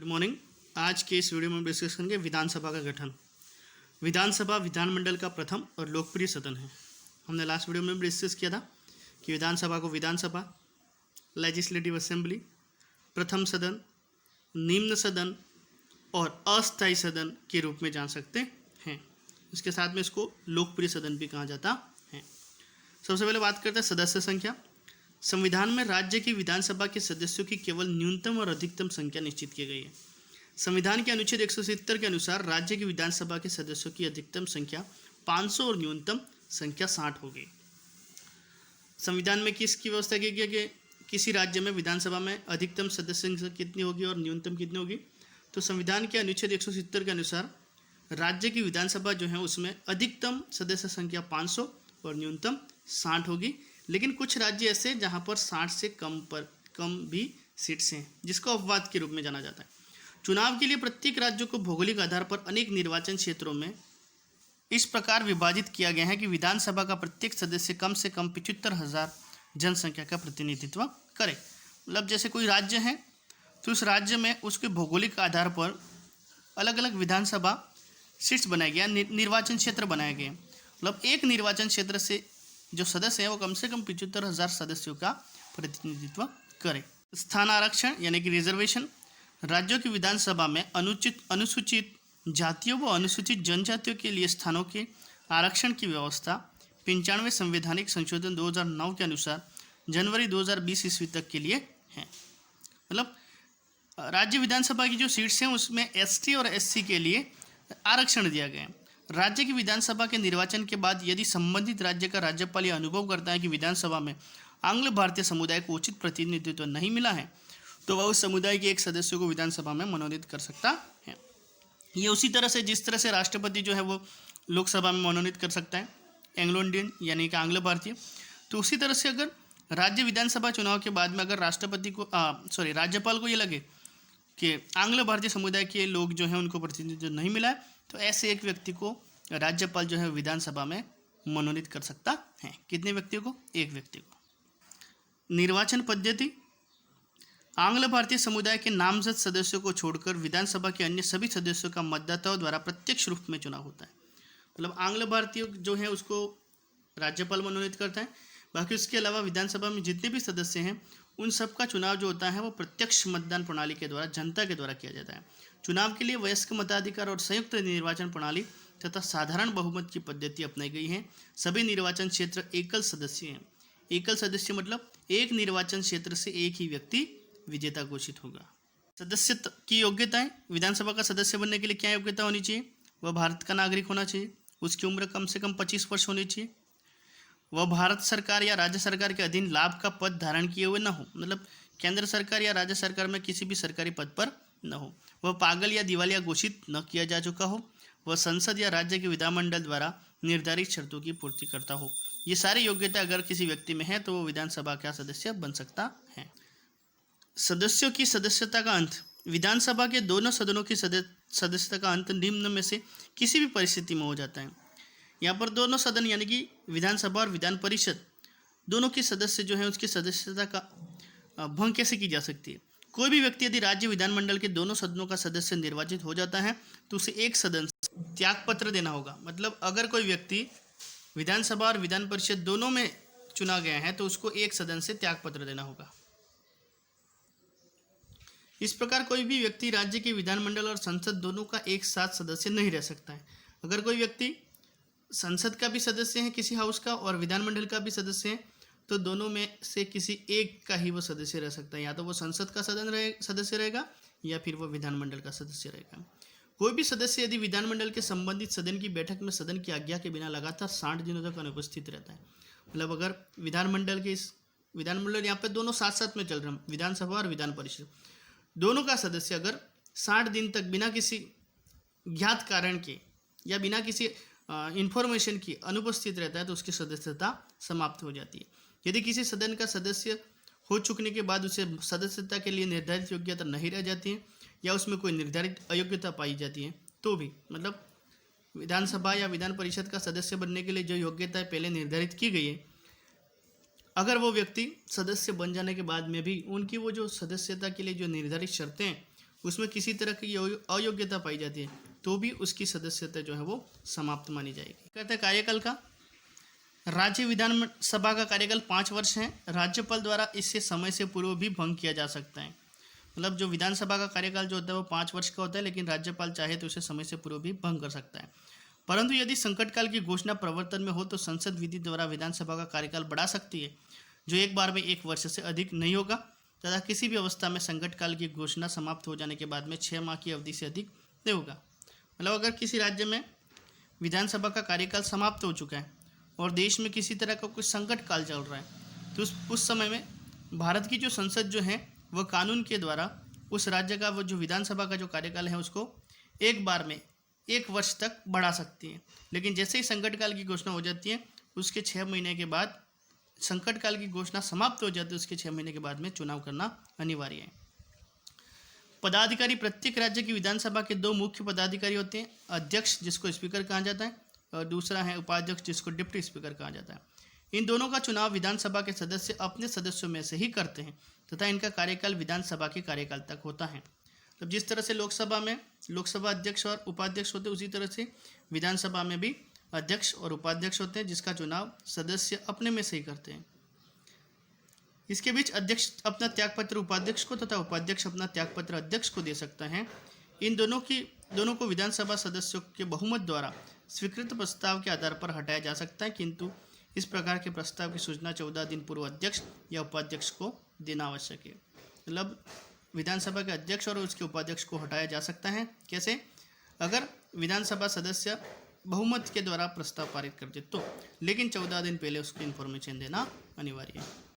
Good morning. आज के इस वीडियो में हम डिस्कस करेंगे विधानसभा का गठन। विधानसभा विधानमंडल का प्रथम और लोकप्रिय सदन है। हमने लास्ट वीडियो में भी डिस्कस किया था कि विधानसभा को विधानसभा, लेजिस्लेटिव असेंबली, प्रथम सदन, निम्न सदन और अस्थायी सदन के रूप में जान सकते हैं। इसके साथ में इसको लोकप्रिय सदन भी कहा जाता है। सबसे पहले बात करते हैं सदस्य संख्या। संविधान में राज्य की विधानसभा के सदस्यों की केवल न्यूनतम और अधिकतम संख्या निश्चित की गई है। संविधान के अनुच्छेद 170 के अनुसार राज्य की विधानसभा के सदस्यों की अधिकतम संख्या 500 और न्यूनतम संख्या 60 होगी। संविधान में किसकी व्यवस्था की गई है कि किसी राज्य में विधानसभा में अधिकतम सदस्य संख्या कितनी होगी और न्यूनतम कितनी होगी? तो संविधान के अनुच्छेद 170 के अनुसार राज्य की विधानसभा जो है उसमें अधिकतम सदस्य संख्या 500 और न्यूनतम 60 होगी। लेकिन कुछ राज्य ऐसे जहां पर 60 से कम भी सीट्स हैं, जिसको अपवाद के रूप में जाना जाता है। चुनाव के लिए प्रत्येक राज्य को भौगोलिक आधार पर अनेक निर्वाचन क्षेत्रों में इस प्रकार विभाजित किया गया है कि विधानसभा का प्रत्येक सदस्य कम से कम 75,000 जनसंख्या का प्रतिनिधित्व करे। मतलब जैसे कोई राज्य है तो उस राज्य में उसके भौगोलिक आधार पर अलग अलग विधानसभा सीट्स बनाए गए, निर्वाचन क्षेत्र बनाए गए। मतलब एक निर्वाचन क्षेत्र से जो सदस्य हैं वो कम से कम 75,000 सदस्यों का प्रतिनिधित्व करें। स्थान आरक्षण यानी कि रिजर्वेशन। राज्यों की विधानसभा में अनुसूचित जातियों व अनुसूचित जनजातियों के लिए स्थानों के आरक्षण की व्यवस्था 95वें संवैधानिक संशोधन 2009 के अनुसार जनवरी 2020 ईस्वी तक के लिए है। मतलब राज्य विधानसभा की जो सीट्स हैं उसमें एसटी और एससी के लिए आरक्षण दिया गया है। राज्य की विधानसभा के निर्वाचन के बाद यदि संबंधित राज्य का राज्यपाल यह अनुभव करता है कि विधानसभा में आंग्ल भारतीय समुदाय को उचित प्रतिनिधित्व नहीं मिला है तो वह उस समुदाय के एक सदस्य को विधानसभा में मनोनीत कर सकता है। ये उसी तरह से जिस तरह से राष्ट्रपति जो है वो लोकसभा में मनोनीत कर सकता है एंग्लो इंडियन यानी कि आंग्ल भारतीय, तो उसी तरह से अगर राज्य विधानसभा चुनाव के बाद में अगर राज्यपाल को ये लगे कि आंग्ल भारतीय समुदाय के लोग जो हैं उनको प्रतिनिधित्व नहीं मिला है तो ऐसे एक व्यक्ति को राज्यपाल जो है विधानसभा में मनोनीत कर सकता है। कितने व्यक्तियों को? एक व्यक्ति को। निर्वाचन पद्धति। आंग्ल भारतीय समुदाय के नामजद सदस्यों को छोड़कर विधानसभा के अन्य सभी सदस्यों का मतदाताओं द्वारा प्रत्यक्ष रूप में चुनाव होता है। मतलब आंग्ल भारतीय जो है उसको राज्यपाल मनोनीत करता है, बाकी उसके अलावा विधानसभा में जितने भी सदस्य हैं उन सब का चुनाव जो होता है वो प्रत्यक्ष मतदान प्रणाली के द्वारा जनता के द्वारा किया जाता है। चुनाव के लिए वयस्क मताधिकार और संयुक्त निर्वाचन प्रणाली तथा साधारण बहुमत की पद्धति अपनाई गई है। सभी निर्वाचन क्षेत्र एकल सदस्य हैं। एकल सदस्य मतलब एक निर्वाचन क्षेत्र से एक ही व्यक्ति विजेता घोषित होगा। सदस्य की योग्यताएं। विधानसभा का सदस्य बनने के लिए क्या योग्यता होनी चाहिए? वह भारत का नागरिक होना चाहिए, उसकी उम्र कम से कम 25 वर्ष होनी चाहिए, वह भारत सरकार या राज्य सरकार के अधीन लाभ का पद धारण किए हुए न हो, मतलब केंद्र सरकार या राज्य सरकार में किसी भी सरकारी पद पर न हो, वह पागल या दिवालिया घोषित न किया जा चुका हो, वह संसद या राज्य के विधानमंडल द्वारा निर्धारित शर्तों की पूर्ति करता हो। ये सारी योग्यता अगर किसी व्यक्ति में है तो वो विधानसभा का सदस्य बन सकता है। सदस्यों की सदस्यता का अंत। विधानसभा के दोनों सदनों की सदस्यता का अंत निम्न में से किसी भी परिस्थिति में हो जाता है। यहाँ पर दोनों सदन यानी कि विधानसभा और विधान परिषद दोनों के सदस्य जो है उसकी सदस्यता का भंग कैसे की जा सकती है? कोई भी व्यक्ति यदि राज्य विधानमंडल के दोनों सदनों का सदस्य निर्वाचित हो जाता है तो उसे एक सदन त्यागपत्र देना होगा। मतलब अगर कोई व्यक्ति विधानसभा और विधान परिषद दोनों में चुना गया है तो उसको एक सदन से त्यागपत्र देना होगा। इस प्रकार कोई भी व्यक्ति राज्य के विधानमंडल और संसद दोनों का एक साथ सदस्य नहीं रह सकता है। अगर कोई व्यक्ति संसद का भी सदस्य है किसी हाउस का और विधानमंडल का भी सदस्य है तो दोनों में से किसी एक का ही वो सदस्य रह सकता है। या तो वो संसद का सदस्य रहेगा या फिर वो विधानमंडल का सदस्य रहेगा। कोई भी सदस्य यदि विधानमंडल के संबंधित सदन की बैठक में सदन की आज्ञा के बिना लगातार 60 दिनों तक अनुपस्थित रहता है। मतलब अगर विधानमंडल यहाँ पे दोनों साथ साथ में चल रहे हैं, विधानसभा और विधान परिषद दोनों का सदस्य अगर 60 दिन तक बिना किसी ज्ञात कारण के या बिना किसी इन्फॉर्मेशन की अनुपस्थित रहता है तो उसकी सदस्यता समाप्त हो जाती है। यदि किसी सदन का सदस्य हो चुकने के बाद उसे सदस्यता के लिए निर्धारित योग्यता नहीं रह जाती है या उसमें कोई निर्धारित अयोग्यता पाई जाती है तो भी मतलब विधानसभा या विधान परिषद का सदस्य बनने के लिए जो योग्यता पहले निर्धारित की गई है अगर वो व्यक्ति सदस्य बन जाने के बाद में भी उनकी वो जो सदस्यता के लिए जो निर्धारित शर्तें हैं उसमें किसी तरह की अयोग्यता पाई जाती है तो भी उसकी सदस्यता जो है वो समाप्त मानी जाएगी। कहते हैं कार्यकाल का, राज्य विधानसभा का कार्यकाल 5 वर्ष है। राज्यपाल द्वारा इससे समय से पूर्व भी भंग किया जा सकता है। मतलब जो विधानसभा का कार्यकाल जो होता है वो 5 वर्ष का होता है, लेकिन राज्यपाल चाहे तो उसे समय से पूर्व भी भंग कर सकता है। परंतु यदि संकट काल की घोषणा प्रवर्तन में हो तो संसद विधि द्वारा विधानसभा का कार्यकाल बढ़ा सकती है, जो एक बार में 1 वर्ष से अधिक नहीं होगा तथा किसी भी अवस्था में संकट काल की घोषणा समाप्त हो जाने के बाद में 6 माह की अवधि से अधिक नहीं होगा। मतलब अगर किसी राज्य में विधानसभा का कार्यकाल समाप्त हो चुका है और देश में किसी तरह का कुछ संकट काल चल रहा है तो उस समय में भारत की जो संसद जो है वह कानून के द्वारा उस राज्य का वो जो विधानसभा का जो कार्यकाल है उसको एक बार में 1 वर्ष तक बढ़ा सकती है। लेकिन जैसे ही संकट काल की घोषणा हो जाती है उसके 6 महीने के बाद, संकट काल की घोषणा समाप्त हो जाती है उसके 6 महीने के बाद में चुनाव करना अनिवार्य है। पदाधिकारी, प्रत्येक राज्य की विधानसभा के 2 मुख्य पदाधिकारी होते हैं, अध्यक्ष जिसको स्पीकर कहा जाता है और दूसरा है उपाध्यक्ष जिसको डिप्टी स्पीकर कहा जाता है। इन दोनों का चुनाव विधानसभा के सदस्य अपने सदस्यों में से ही करते हैं तथा इनका कार्यकाल विधानसभा के कार्यकाल तक होता है। तो जिस तरह से लोकसभा में लोकसभा अध्यक्ष और उपाध्यक्ष होते हैं उसी तरह से विधानसभा में भी अध्यक्ष और उपाध्यक्ष होते हैं जिसका चुनाव सदस्य अपने में से ही करते हैं। इसके बीच अध्यक्ष अपना त्यागपत्र उपाध्यक्ष को तथा उपाध्यक्ष अपना त्यागपत्र अध्यक्ष को दे सकता है। इन दोनों को विधानसभा सदस्यों के बहुमत द्वारा स्वीकृत प्रस्ताव के आधार पर हटाया जा सकता है, किंतु इस प्रकार के प्रस्ताव की सूचना 14 दिन पूर्व अध्यक्ष या उपाध्यक्ष को देना आवश्यक है। मतलब विधानसभा के अध्यक्ष और उसके उपाध्यक्ष को हटाया जा सकता है। कैसे? अगर विधानसभा सदस्य बहुमत के द्वारा प्रस्ताव पारित कर दे तो, लेकिन 14 दिन पहले उसकी इन्फॉर्मेशन देना अनिवार्य है।